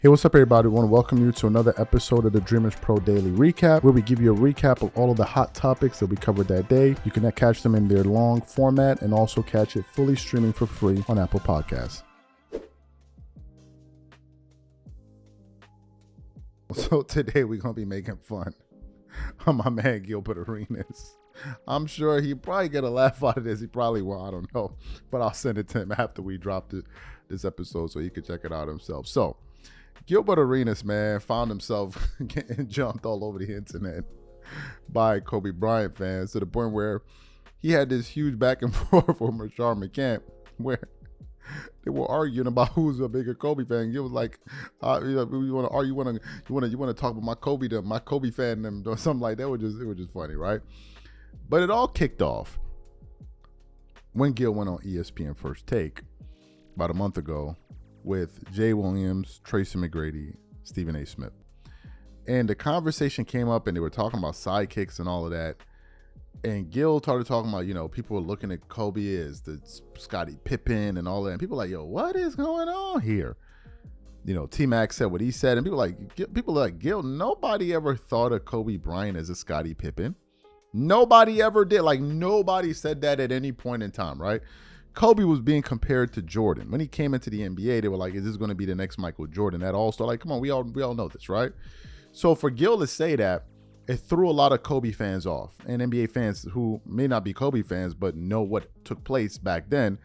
Hey, what's up, everybody? I want to welcome you to another episode of the Dreamers Pro Daily Recap, where we give you a recap of all of the hot topics that we covered that day. You can catch them in their long format and also catch it fully streaming for free on Apple Podcasts. So today we're going to be making fun of my man Gilbert Arenas. I'm sure he probably get a laugh out of this. He probably will. I don't know. But I'll send it to him after we drop this episode so he can check it out himself. So Gilbert Arenas, man, found himself getting jumped all over the internet by Kobe Bryant fans to the point where he had this huge back and forth with Rashard McCants where they were arguing about who's a bigger Kobe fan. It was like, you want to argue, you want to talk about my Kobe fan, them or something like that. It was just funny, right? But it all kicked off when Gil went on ESPN First Take about a month ago with Jay Williams, Tracy McGrady, Stephen A. Smith. And the conversation came up and they were talking about sidekicks and all of that. And Gil started talking about, people were looking at Kobe as the Scottie Pippen and all that. And people were like, yo, what is going on here? T-Mac said what he said. And people are like, Gil, nobody ever thought of Kobe Bryant as a Scottie Pippen. Nobody ever did. Like, nobody said that at any point in time, right? Kobe was being compared to Jordan. When he came into the NBA, they were like, is this going to be the next Michael Jordan at All-Star? Like, come on, we all know this, right? So for Gil to say that, it threw a lot of Kobe fans off. And NBA fans who may not be Kobe fans, but know what took place back then,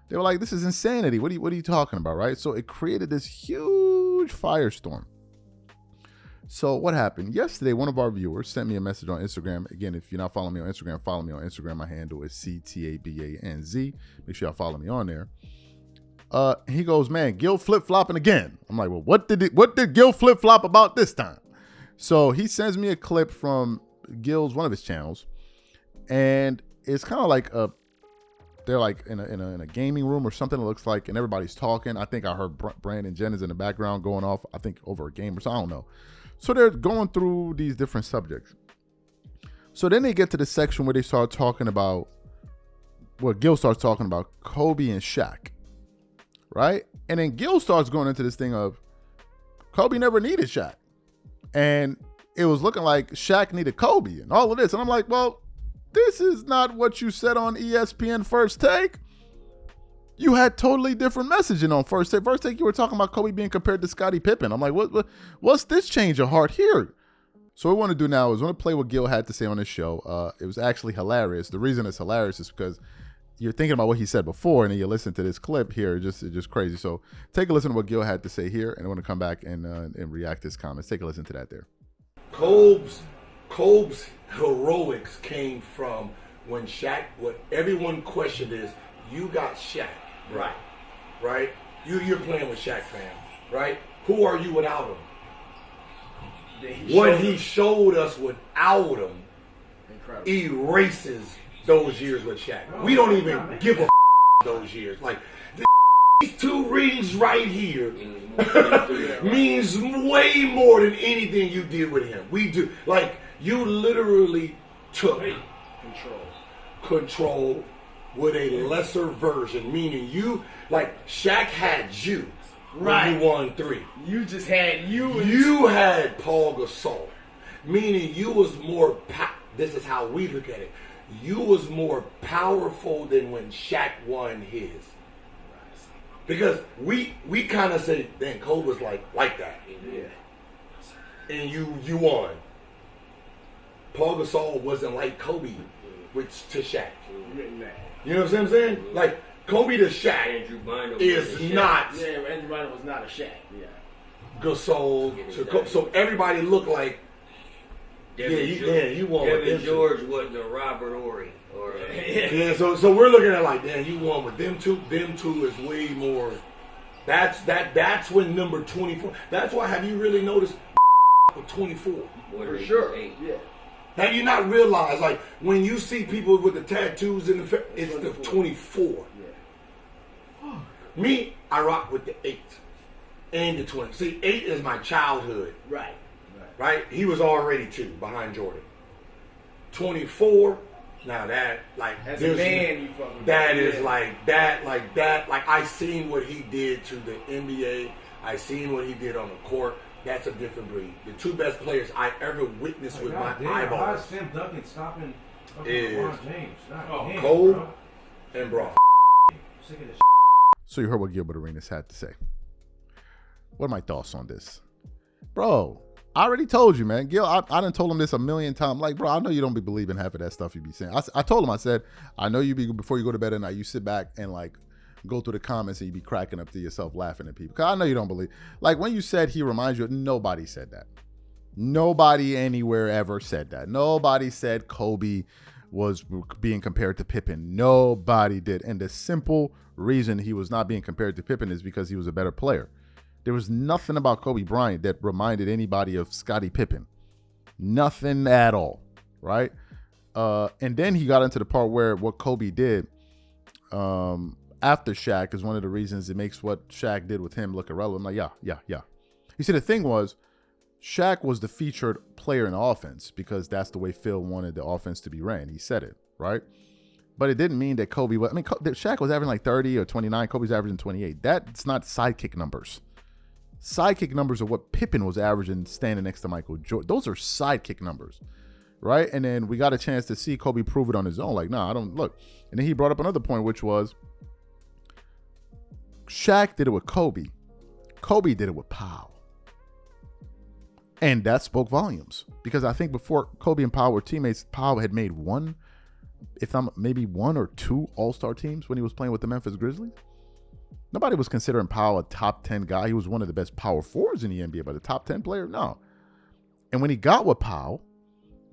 they were like, this is insanity. What are you talking about, right? So it created this huge firestorm. So what happened? Yesterday, one of our viewers sent me a message on Instagram. Again, if you're not following me on Instagram, follow me on Instagram. My handle is CTABANZ. Make sure y'all follow me on there. He goes, man, Gil flip-flopping again. I'm like, well, what did Gil flip-flop about this time? So he sends me a clip from Gil's, one of his channels. And it's kind of like they're like in a gaming room or something, it looks like, and everybody's talking. I think I heard Brandon Jennings in the background going off, I think over a game or something, I don't know. So they're going through these different subjects. So then they get to the section where they start talking about, Gil starts talking about Kobe and Shaq, right? And then Gil starts going into this thing of Kobe never needed Shaq. And it was looking like Shaq needed Kobe and all of this. And I'm like, well, this is not what you said on ESPN First Take. You had totally different messaging on First Take. First Take, you were talking about Kobe being compared to Scottie Pippen. I'm like, what's this change of heart here? So what we want to do now is we want to play what Gil had to say on his show. It was actually hilarious. The reason it's hilarious is because you're thinking about what he said before, and then you listen to this clip here. It's just crazy. So take a listen to what Gil had to say here, and I want to come back and react to his comments. Take a listen to that there. Kobe's heroics came from when Shaq, what everyone questioned is, you got Shaq. Right? You're playing with Shaq, fam. Right? Who are you without him? What he showed us without him erases those years with Shaq. We don't even give a those years. Like, these 2 rings right here means way more than anything you did with him. We do. Like, you literally took control with a lesser version, meaning you, like, Shaq had you when you won 3. You just had you. You had Paul Gasol, meaning you was more, this is how we look at it, you was more powerful than when Shaq won his. Because we kind of say, then Kobe was like that. Yeah. And you won. Paul Gasol wasn't like Kobe to Shaq. You know what I'm saying? Like, Kobe to Shaq is not. Yeah, Andrew Bynum was not a Shaq. Yeah. Gasol. So everybody looked like. You won. Kevin George wasn't a Robert Horry. Yeah, so we're looking at like, damn, you won with them two. Them two is way more. That's when number 24. That's why, have you really noticed 24? For sure. Yeah. Have you not realized, like, when you see people with the tattoos in the it's 24. The 24. Yeah. Me, I rock with the 8 and the 20. See, 8 is my childhood. Right? He was already 2 behind Jordan. 24. Now that, like, as a man, you fucking that is like that, like I seen what he did to the NBA. I seen what he did on the court. That's a different breed. The two best players I ever witnessed with my eyeballs. Why is Tim Duncan stopping LeBron James? Kobe and Bron. Sick of this. So you heard what Gilbert Arenas had to say. What are my thoughts on this? Bro, I already told you, man. Gil, I done told him this a million times. Like, bro, I know you don't be believing half of that stuff you be saying. I told him, I said, I know you be, before you go to bed at night, you sit back and like go through the comments and you be cracking up to yourself laughing at people. Because I know you don't believe. Like when you said he reminds you, nobody said that. Nobody anywhere ever said that. Nobody said Kobe was being compared to Pippen. Nobody did. And the simple reason he was not being compared to Pippen is because he was a better player. There was nothing about Kobe Bryant that reminded anybody of Scottie Pippen. Nothing at all, right? And then he got into the part where what Kobe did after Shaq is one of the reasons it makes what Shaq did with him look irrelevant. I'm like, yeah. You see, the thing was, Shaq was the featured player in the offense because that's the way Phil wanted the offense to be ran. He said it, right? But it didn't mean that Kobe was, Shaq was averaging like 30 or 29. Kobe's averaging 28. That's not sidekick numbers. Sidekick numbers are what Pippen was averaging standing next to Michael Jordan. Those are sidekick numbers, right? And then we got a chance to see Kobe prove it on his own. Like, I don't look. And then he brought up another point, which was Shaq did it with Kobe. Kobe did it with Powell. And that spoke volumes because I think before Kobe and Powell were teammates, Powell had made maybe one or two All-Star teams when he was playing with the Memphis Grizzlies. Nobody was considering Powell a top 10 guy. He was one of the best power forwards in the NBA, but a top 10 player, no. And when he got with Powell,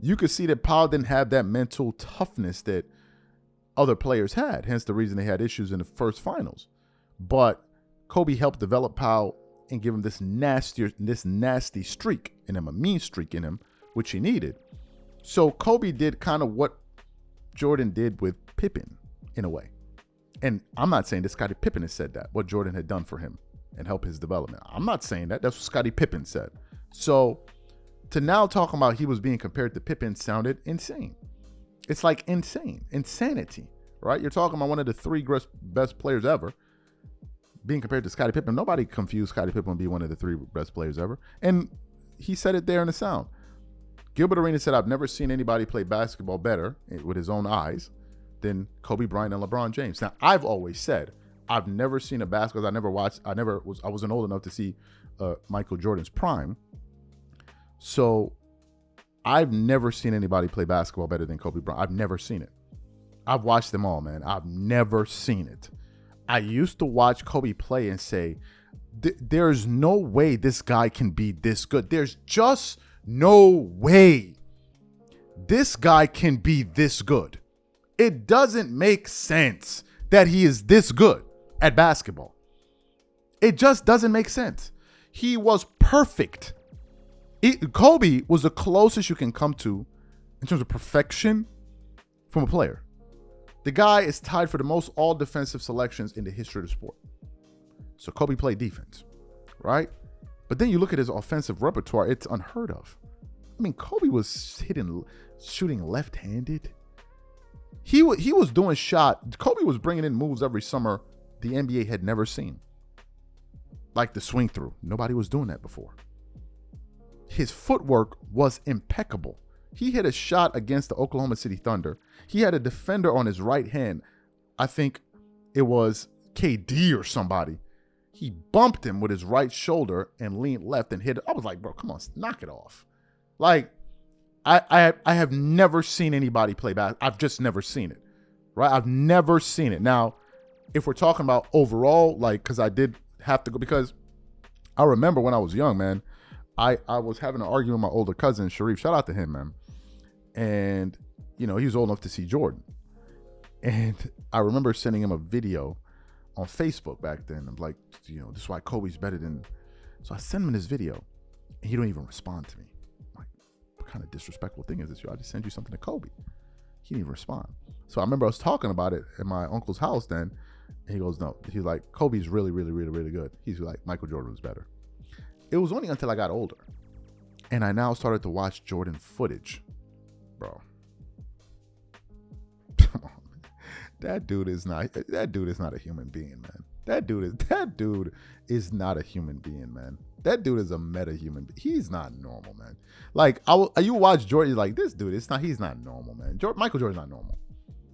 you could see that Powell didn't have that mental toughness that other players had. Hence the reason they had issues in the first finals. But Kobe helped develop Powell and give him this nasty streak in him, a mean streak in him, which he needed. So Kobe did kind of what Jordan did with Pippen in a way. And I'm not saying that Scottie Pippen has said that, what Jordan had done for him and help his development. I'm not saying that. That's what Scottie Pippen said. So to now talk about he was being compared to Pippen sounded insane. It's like insanity, right? You're talking about one of the three best players ever being compared to Scottie Pippen. Nobody confused Scottie Pippen with being one of the three best players ever. And he said it there in the sound. Gilbert Arenas said, I've never seen anybody play basketball better with his own eyes than Kobe Bryant and LeBron James. Now, I've always said, I've never seen a basketball. I wasn't old enough to see Michael Jordan's prime. So I've never seen anybody play basketball better than Kobe Bryant. I've never seen it. I've watched them all, man. I've never seen it. I used to watch Kobe play and say, there's no way this guy can be this good. There's just no way this guy can be this good. It doesn't make sense that he is this good at basketball. It just doesn't make sense. He was perfect. Kobe was the closest you can come to in terms of perfection from a player. The guy is tied for the most all defensive selections in the history of the sport. So Kobe played defense, right? But then you look at his offensive repertoire, it's unheard of. I mean, Kobe was shooting left-handed. He was doing Kobe was bringing in moves every summer the NBA had never seen. Like the swing through. Nobody was doing that before. His footwork was impeccable. He hit a shot against the Oklahoma City Thunder. He had a defender on his right hand. I think it was KD or somebody. He bumped him with his right shoulder and leaned left and hit it. I was like, bro, come on, knock it off. Like, I have never seen anybody play basketball. I've just never seen it, right? I've never seen it. Now, if we're talking about overall, like, because I did have to go, because I remember when I was young, man, I was having an argument with my older cousin, Sharif. Shout out to him, man. And, he was old enough to see Jordan. And I remember sending him a video on Facebook back then. I'm like, this is why Kobe's better than. So I sent him this video, and he don't even respond to me. I'm like, what kind of disrespectful thing is this? I just sent you something to Kobe. He didn't even respond. So I remember I was talking about it at my uncle's house then, and he goes, no. He's like, Kobe's really, really, really, really good. He's like, Michael Jordan was better. It was only until I got older, and I now started to watch Jordan footage, bro. Come on, man. That dude is not a human being, man. That dude is not a human being, man. That dude is a meta human. He's not normal, man. Like you watch Jordan, you're like, this dude, he's not normal, man. Michael Jordan's not normal.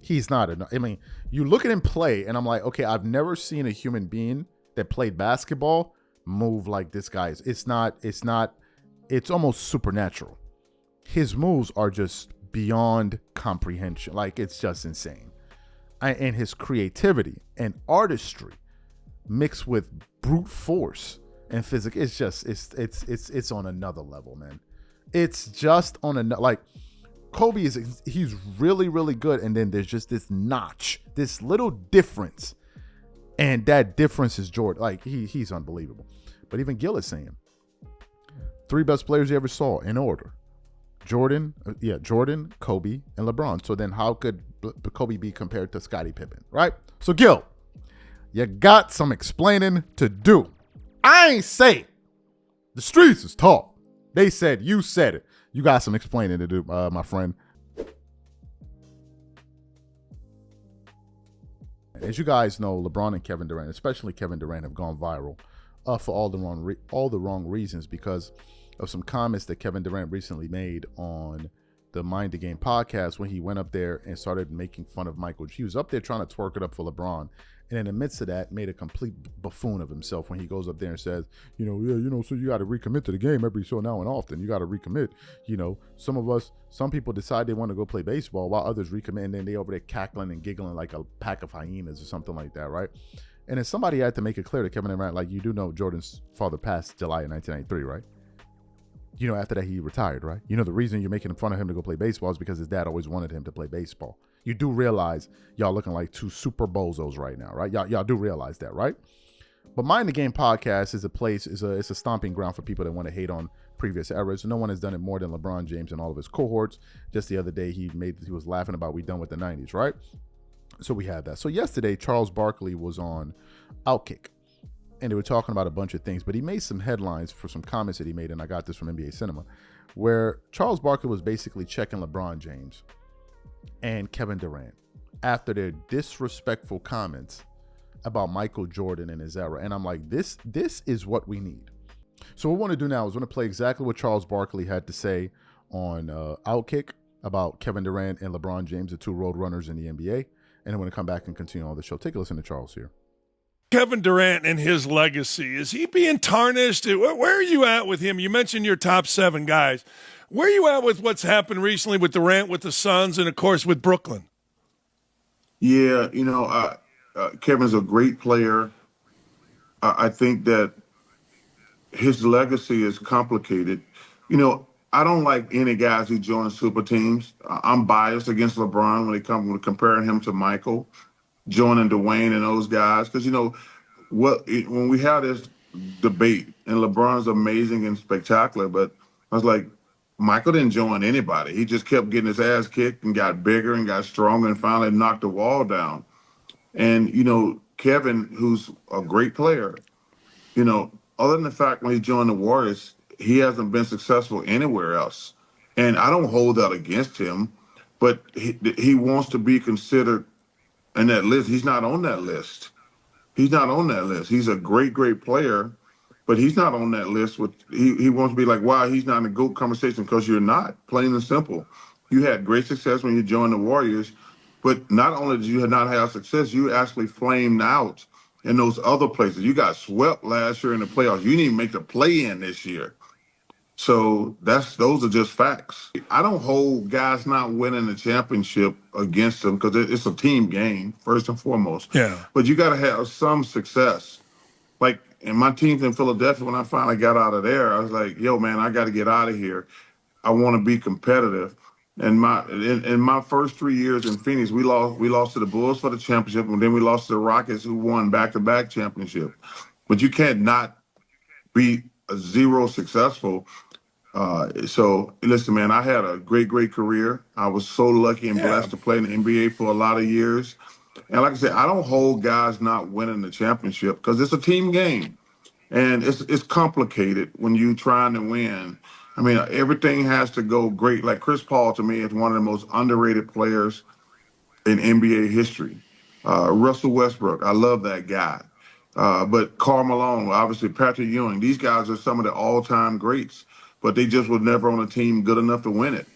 He's not. I mean, you look at him play, and I'm like, okay, I've never seen a human being that played basketball move like this guy is. It's almost supernatural. His moves are just beyond comprehension. Like, it's just insane. And his creativity and artistry mixed with brute force and physics, it's on another level, man. It's just on another, like, Kobe he's really, really good, and then there's just this notch, this little difference, and that difference is Jordan. Like, he's unbelievable. But even Gil is saying 3 best players he ever saw in order: Jordan, Kobe, and LeBron. So then how could Kobe be compared to Scottie Pippen, right? So Gil, you got some explaining to do. I ain't say it. The streets is talk. They said, you said it. You got some explaining to do, my friend. As you guys know, LeBron and Kevin Durant, especially Kevin Durant, have gone viral for all the wrong reasons because of some comments that Kevin Durant recently made on the Mind the Game podcast when he went up there and started making fun of Michael. He was up there trying to twerk it up for LeBron, and in the midst of that, made a complete buffoon of himself when he goes up there and says, so you got to recommit to the game every so now and often. You got to recommit. Some people decide they want to go play baseball while others recommit, and then they over there cackling and giggling like a pack of hyenas or something like that, right? And then somebody had to make it clear to Kevin Durant, like, you do know Jordan's father passed July of 1993, right? After that, he retired, right? The reason you're making fun of him to go play baseball is because his dad always wanted him to play baseball. You do realize y'all looking like 2 super bozos right now, right? Y'all do realize that, right? But Mind the Game podcast is it's a stomping ground for people that want to hate on previous eras. No one has done it more than LeBron James and all of his cohorts. Just the other day, he was laughing about we done with the 90s, right? So we have that. So yesterday, Charles Barkley was on Outkick, and they were talking about a bunch of things, but he made some headlines for some comments that he made, and I got this from NBA Cinema, where Charles Barkley was basically checking LeBron James and Kevin Durant after their disrespectful comments about Michael Jordan and his era. And I'm like, this is what we need. So what we want to do now is we're going to play exactly what Charles Barkley had to say on Outkick about Kevin Durant and LeBron James, the 2 road runners in the NBA. And then we're going to come back and continue on the show. Take a listen to Charles here. Kevin Durant and his legacy, is he being tarnished? Where are you at with him? You mentioned your top 7 guys. Where are you at with what's happened recently with Durant, with the Suns, and, of course, with Brooklyn? Yeah, Kevin's a great player. I think that his legacy is complicated. I don't like any guys who join super teams. I'm biased against LeBron when it comes to comparing him to Michael, joining Dwayne and those guys. Because, when we had this debate, and LeBron's amazing and spectacular, but I was like, Michael didn't join anybody. He just kept getting his ass kicked and got bigger and got stronger and finally knocked the wall down. And, Kevin, who's a great player, other than the fact when he joined the Warriors, he hasn't been successful anywhere else. And I don't hold that against him, but he wants to be considered in that list. He's not on that list. He's a great, great player, but he's not on that list. He wants to be like, wow, he's not in the GOAT conversation, because you're not, plain and simple. You had great success when you joined the Warriors, but not only did you not have success, you actually flamed out in those other places. You got swept last year in the playoffs. You didn't even make the play-in this year. So those are just facts. I don't hold guys not winning the championship against them, because it's a team game, first and foremost. Yeah. But you got to have some success. Like in my teams in Philadelphia, when I finally got out of there, I was like, yo, man, I got to get out of here. I want to be competitive. And in my first 3 years in Phoenix, we lost to the Bulls for the championship, and then we lost to the Rockets, who won back-to-back championship. But you can't not be a zero successful. So listen, man, I had a great, great career. I was so lucky and blessed to play in the NBA for a lot of years. And like I said, I don't hold guys not winning the championship, because it's a team game, and it's complicated when you're trying to win. I mean, everything has to go great. Like Chris Paul, to me, is one of the most underrated players in NBA history. Russell Westbrook, I love that guy. But Karl Malone, obviously Patrick Ewing, these guys are some of the all-time greats, but they just were never on a team good enough to win it.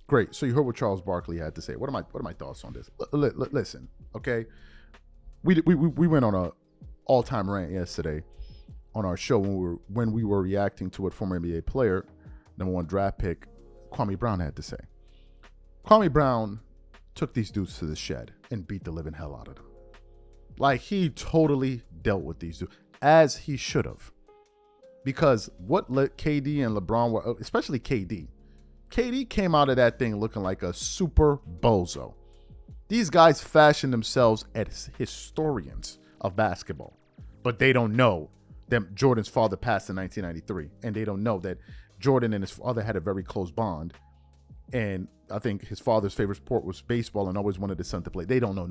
Great. So you heard what Charles Barkley had to say. What are my thoughts on this? Listen, okay. We went on a all-time rant yesterday on our show when we were reacting to what former NBA player, number 1 draft pick, Kwame Brown had to say. Kwame Brown took these dudes to the shed and beat the living hell out of them. Like, he totally dealt with these dudes, as he should have. Because what KD and LeBron were, especially KD came out of that thing looking like a super bozo. These guys fashioned themselves as historians of basketball, but they don't know that Jordan's father passed in 1993, and they don't know that Jordan and his father had a very close bond. And I think his father's favorite sport was baseball and always wanted his son to play. They don't know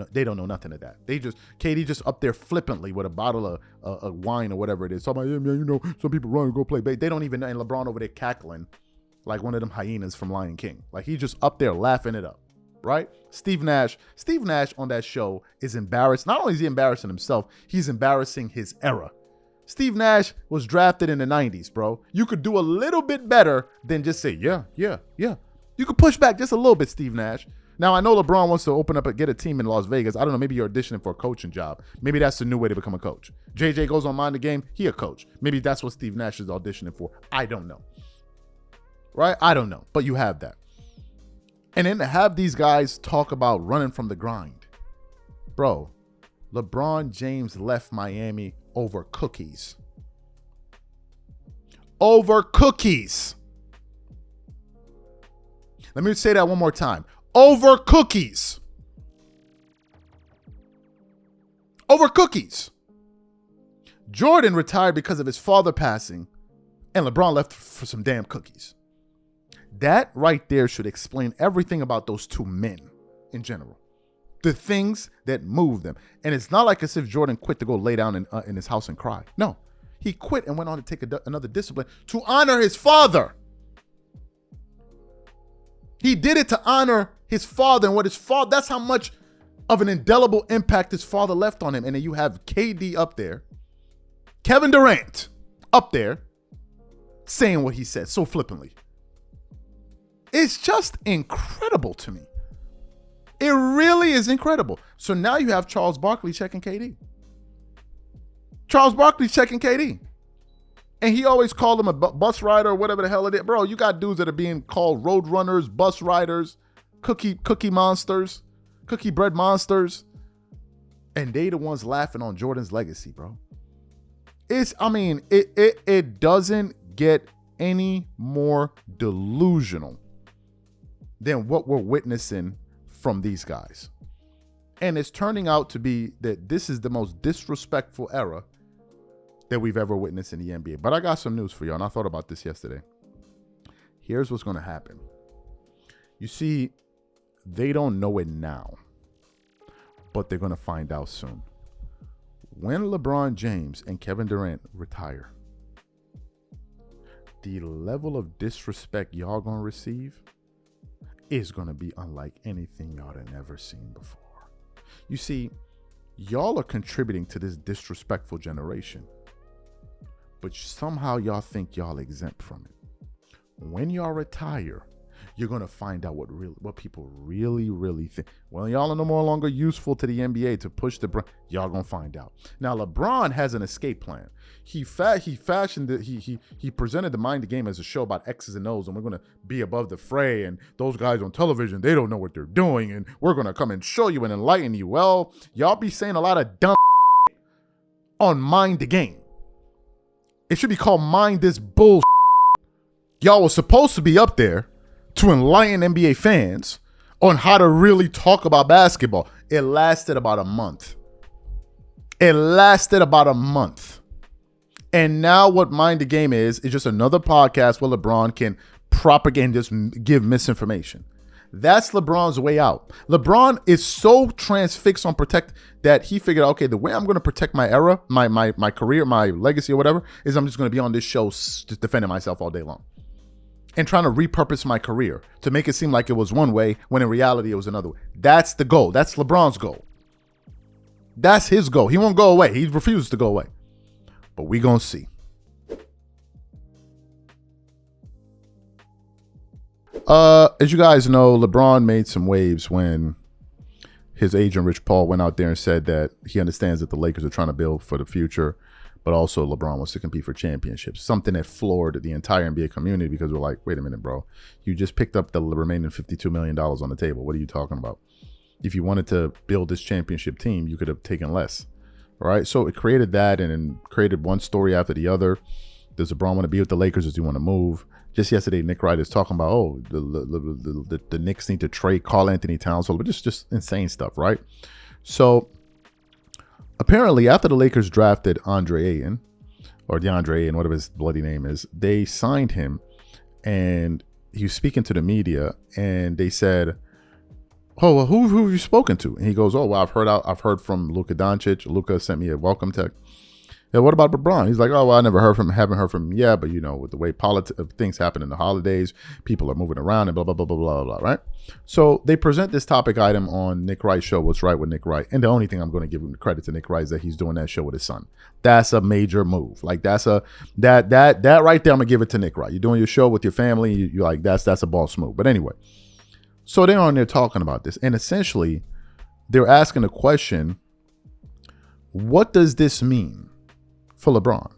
nothing of that. KD just up there flippantly with a bottle of wine or whatever it is. Talking about, yeah, man, you know, some people run and go play. They don't even know. And LeBron over there cackling like one of them hyenas from Lion King. Like, he's just up there laughing it up, right? Steve Nash on that show is embarrassed. Not only is he embarrassing himself, he's embarrassing his era. Steve Nash was drafted in the 90s, bro. You could do a little bit better than just say, yeah. You could push back just a little bit, Steve Nash. Now, I know LeBron wants to open up and get a team in Las Vegas. I don't know, maybe you're auditioning for a coaching job. Maybe that's the new way to become a coach. JJ goes on Mind the Game, he a coach. Maybe that's what Steve Nash is auditioning for. I don't know. Right? I don't know. But you have that. And then to have these guys talk about running from the grind. Bro, LeBron James left Miami over cookies. Over cookies. Let me say that one more time. Over cookies. Over cookies. Jordan retired because of his father passing, and LeBron left for some damn cookies. That right there should explain everything about those two men in general. The things that move them. And it's not like as if Jordan quit to go lay down in his house and cry. No. He quit and went on to take another discipline to honor his father. He did it to honor his father and what his father, that's how much of an indelible impact his father left on him. And then you have KD up there, Kevin Durant up there saying what he said so flippantly. It's just incredible to me. It really is incredible. So now you have Charles Barkley checking KD. Charles Barkley checking KD. And he always called him a bus rider or whatever the hell it is. Bro, you got dudes that are being called road runners, bus riders, cookie monsters, cookie bread monsters. And they the ones laughing on Jordan's legacy, bro. It doesn't get any more delusional than what we're witnessing from these guys. And it's turning out to be that this is the most disrespectful era that we've ever witnessed in the NBA. But I got some news for you, and I thought about this yesterday. Here's what's going to happen. You see, they don't know it now, but they're going to find out soon. When LeBron James and Kevin Durant retire, the level of disrespect y'all going to receive is going to be unlike anything y'all have ever seen before. You see, y'all are contributing to this disrespectful generation, but somehow y'all think y'all exempt from it. When y'all retire, you're going to find out what people really think. Well, y'all are no more longer useful to the NBA to push the brand. Y'all going to find out. Now, LeBron has an escape plan. He fashioned it. He presented the Mind the Game as a show about X's and O's, and we're going to be above the fray. And those guys on television, they don't know what they're doing, and we're going to come and show you and enlighten you. Well, y'all be saying a lot of dumb on Mind the Game. It should be called Mind This Bull. Y'all was supposed to be up there to enlighten NBA fans on how to really talk about basketball. It lasted about a month. And now what Mind the Game is just another podcast where LeBron can propagate and just give misinformation. That's LeBron's way out. LeBron is so transfixed on protect that he figured out, okay, the way I'm going to protect my era, my career, my legacy or whatever, is I'm just going to be on this show just defending myself all day long. And trying to repurpose my career to make it seem like it was one way when in reality it was another way. That's the goal. That's LeBron's goal. That's his goal. He won't go away. He refuses to go away. But we gonna see. As you guys know, LeBron made some waves when his agent Rich Paul went out there and said that he understands that the Lakers are trying to build for the future, but also LeBron wants to compete for championships. Something that floored the entire NBA community because we're like, wait a minute, bro. You just picked up the remaining $52 million on the table. What are you talking about? If you wanted to build this championship team, you could have taken less. All right. So it created that and then created one story after the other. Does LeBron want to be with the Lakers? Does he want to move? Just yesterday, Nick Wright is talking about, oh, the Knicks need to trade Karl Anthony Towns, but just insane stuff, right? So apparently, after the Lakers drafted Andre Ayton, or DeAndre Ayton, whatever his bloody name is, they signed him, and he was speaking to the media, and they said, "Oh, well, who have you spoken to?" And he goes, "Oh, well, I've heard from Luka Doncic. Luka sent me a welcome text." Yeah, what about LeBron? He's like, "Oh, well, I never heard from him, haven't heard from him yet, but you know, with the way things happen in the holidays, people are moving around and blah, blah, blah, blah, blah, blah, right?" So they present this topic item on Nick Wright's show, What's Right with Nick Wright. And the only thing I'm going to give him credit to Nick Wright is that he's doing that show with his son. That's a major move. Like that right there, I'm gonna give it to Nick Wright. You're doing your show with your family, you're like, that's a boss move. But anyway, so they're on there talking about this. And essentially, they're asking the question, what does this mean for LeBron?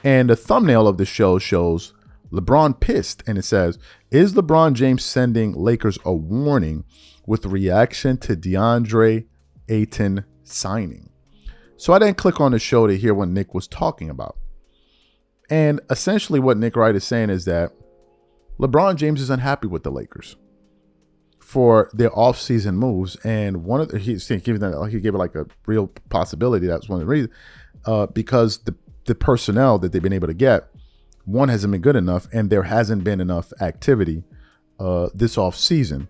And the thumbnail of the show shows LeBron pissed, and it says, "Is LeBron James sending Lakers a warning with reaction to DeAndre Ayton signing?" So I didn't click on the show to hear what Nick was talking about. And essentially what Nick Wright is saying is that LeBron James is unhappy with the Lakers for their offseason moves. And one of he gave it like a real possibility. That's one of the reasons, because the personnel that they've been able to get, one, hasn't been good enough, and there hasn't been enough activity this off season.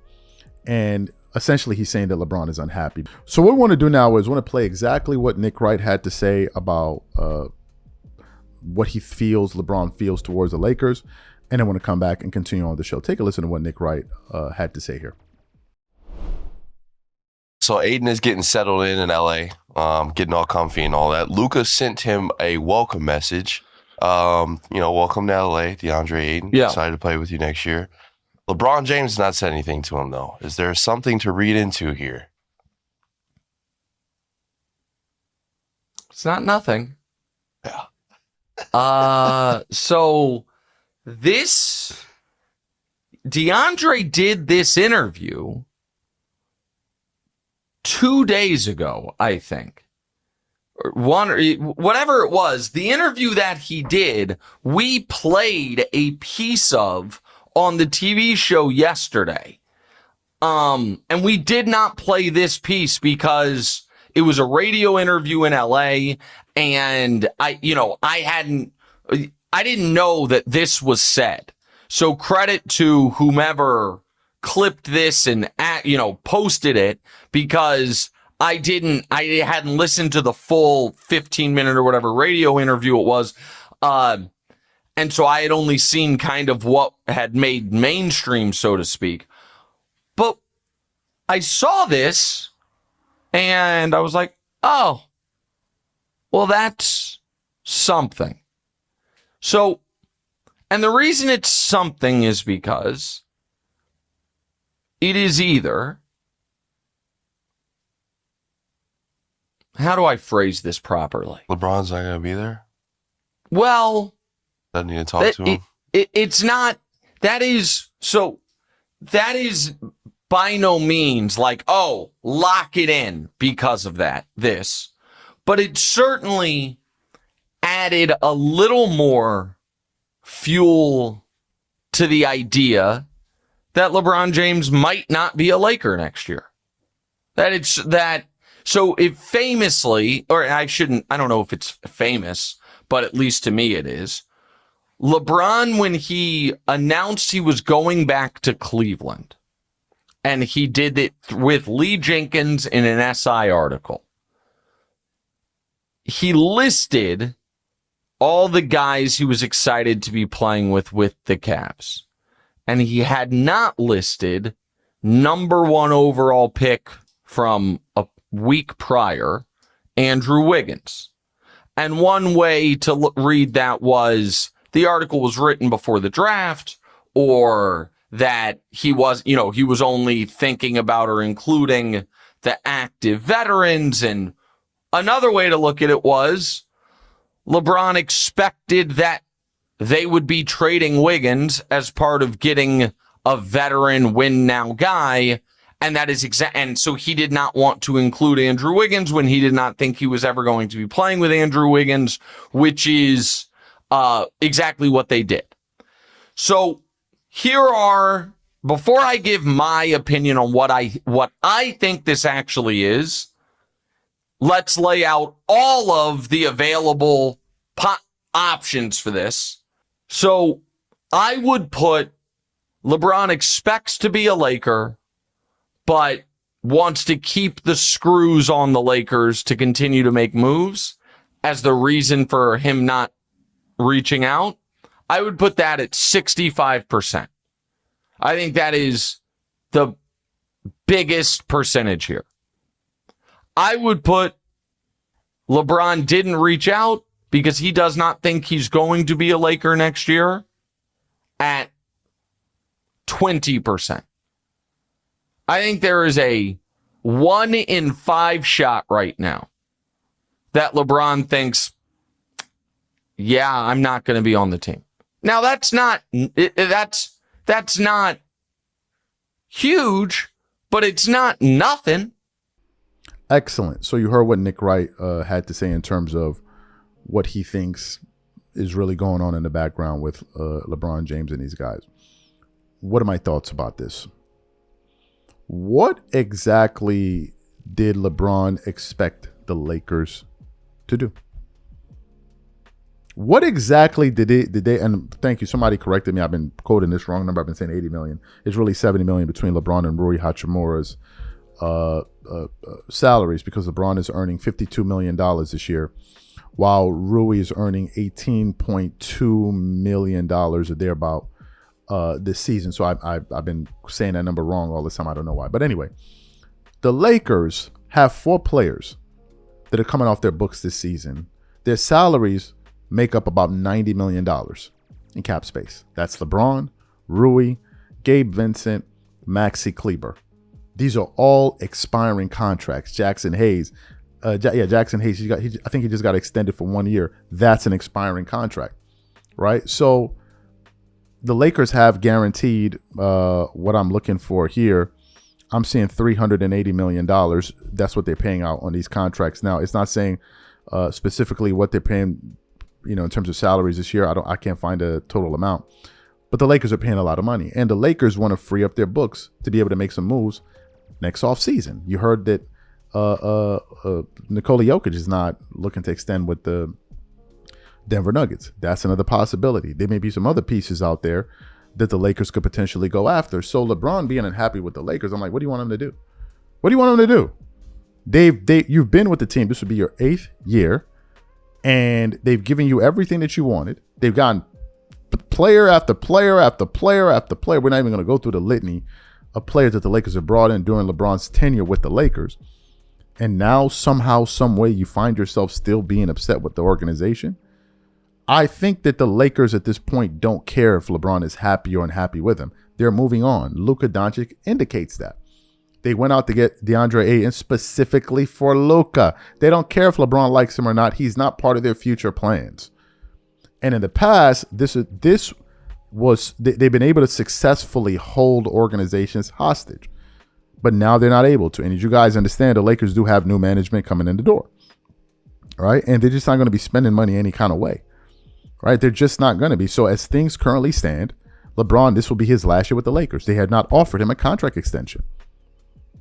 And essentially he's saying that LeBron is unhappy. So what we want to do now is we want to play exactly what Nick Wright had to say about what he feels LeBron feels towards the Lakers, and then want to come back and continue on the show. Take a listen to what Nick Wright had to say here. So Aiden is getting settled in LA, getting all comfy and all that. Luka sent him a welcome message. Welcome to LA, DeAndre Ayton. Yeah. Excited to play with you next year. LeBron James has not said anything to him, though. Is there something to read into here? It's not nothing. Yeah. So this DeAndre did this interview 2 days ago, I think. Whatever it was, the interview that he did, we played a piece of on the TV show yesterday. And we did not play this piece because it was a radio interview in LA, and I didn't know that this was said. So credit to whomever clipped this and posted it, because I hadn't listened to the full 15-minute or whatever radio interview it was. And so I had only seen kind of what had made mainstream, so to speak. But I saw this and I was like, oh, well, that's something. So, and the reason it's something is because it is either, how do I phrase this properly? LeBron's not going to be there? Well, doesn't need to talk to him? It's not, that is by no means like, oh, lock it in because of this. But it certainly added a little more fuel to the idea that LeBron James might not be a Laker next year. So if famously, or I don't know if it's famous, but at least to me it is, LeBron, when he announced he was going back to Cleveland, and he did it with Lee Jenkins in an SI article, he listed all the guys he was excited to be playing with the Cavs. And he had not listed number 1 overall pick from a week prior Andrew Wiggins. And one way to read that was the article was written before the draft, or that he was only thinking about or including the active veterans. And another way to look at it was LeBron expected that they would be trading Wiggins as part of getting a veteran win now guy. And that is and so he did not want to include Andrew Wiggins when he did not think he was ever going to be playing with Andrew Wiggins, which is exactly what they did. So before I give my opinion on what I think this actually is, let's lay out all of the available options for this. So I would put LeBron expects to be a Laker, but wants to keep the screws on the Lakers to continue to make moves as the reason for him not reaching out. I would put that at 65%. I think that is the biggest percentage here. I would put LeBron didn't reach out because he does not think he's going to be a Laker next year at 20%. I think there is a 1 in 5 shot right now that LeBron thinks, yeah, I'm not going to be on the team. Now that's not huge, but it's not nothing. Excellent. So you heard what Nick Wright had to say in terms of what he thinks is really going on in the background with LeBron James and these guys. What are my thoughts about this? What exactly did LeBron expect the Lakers to do? What exactly did they, and thank you, somebody corrected me. I've been quoting this wrong number. I've been saying 80 million. It's really 70 million between LeBron and Rui Hachimura's salaries, because LeBron is earning $52 million this year, while Rui is earning $18.2 million or thereabout this season. So I've been saying that number wrong all this time. I don't know why. But anyway, the Lakers have 4 players that are coming off their books this season. Their salaries make up about $90 million in cap space. That's LeBron, Rui, Gabe Vincent, Maxi Kleber. These are all expiring contracts. Jackson Hayes, Jackson Hayes, I think he just got extended for 1 year. That's an expiring contract, right? So the Lakers have guaranteed what I'm looking for here. I'm seeing $380 million. That's what they're paying out on these contracts. Now, it's not saying specifically what they're paying, in terms of salaries this year. I can't find a total amount. But the Lakers are paying a lot of money. And the Lakers want to free up their books to be able to make some moves next offseason. You heard that Nikola Jokic is not looking to extend with the Denver Nuggets. That's another possibility. There may be some other pieces out there that the Lakers could potentially go after. So LeBron being unhappy with the Lakers, I'm like, what do you want him to do? What do you want him to do? You've been with the team. This would be your 8th year, and they've given you everything that you wanted. They've gotten player after player after player after player. We're not even going to go through the litany of players that the Lakers have brought in during LeBron's tenure with the Lakers. And now somehow, some way, you find yourself still being upset with the organization. I think that the Lakers at this point don't care if LeBron is happy or unhappy with him. They're moving on. Luka Doncic indicates that. They went out to get DeAndre Ayton specifically for Luka. They don't care if LeBron likes him or not. He's not part of their future plans. And in the past, they've been able to successfully hold organizations hostage. But now they're not able to. And as you guys understand, the Lakers do have new management coming in the door. Right? And they're just not going to be spending money any kind of way. Right? They're just not going to be. So as things currently stand, LeBron, this will be his last year with the Lakers. They had not offered him a contract extension.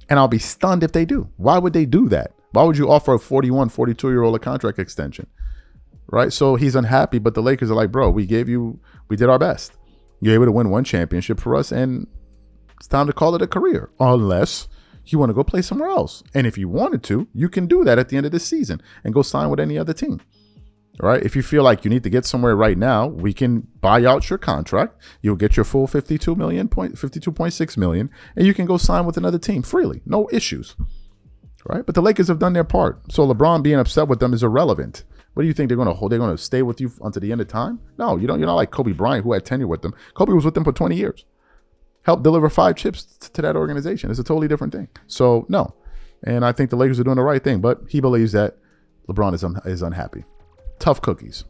And I'll be stunned if they do. Why would they do that? Why would you offer a 41, 42-year-old a contract extension? Right? So he's unhappy, but the Lakers are like, bro, we did our best. You're able to win 1 championship for us, and it's time to call it a career. Unless you want to go play somewhere else. And if you wanted to, you can do that at the end of this season and go sign with any other team. All right. If you feel like you need to get somewhere right now, we can buy out your contract. You'll get your full $52.6 million, and you can go sign with another team freely. No issues. right? But the Lakers have done their part. So LeBron being upset with them is irrelevant. What do you think they're going to hold? They're going to stay with you until the end of time? No, you don't. You're not like Kobe Bryant, who had tenure with them. Kobe was with them for 20 years. Helped deliver 5 chips to that organization. It's a totally different thing. So no, and I think the Lakers are doing the right thing. But he believes that LeBron is unhappy. Tough cookies.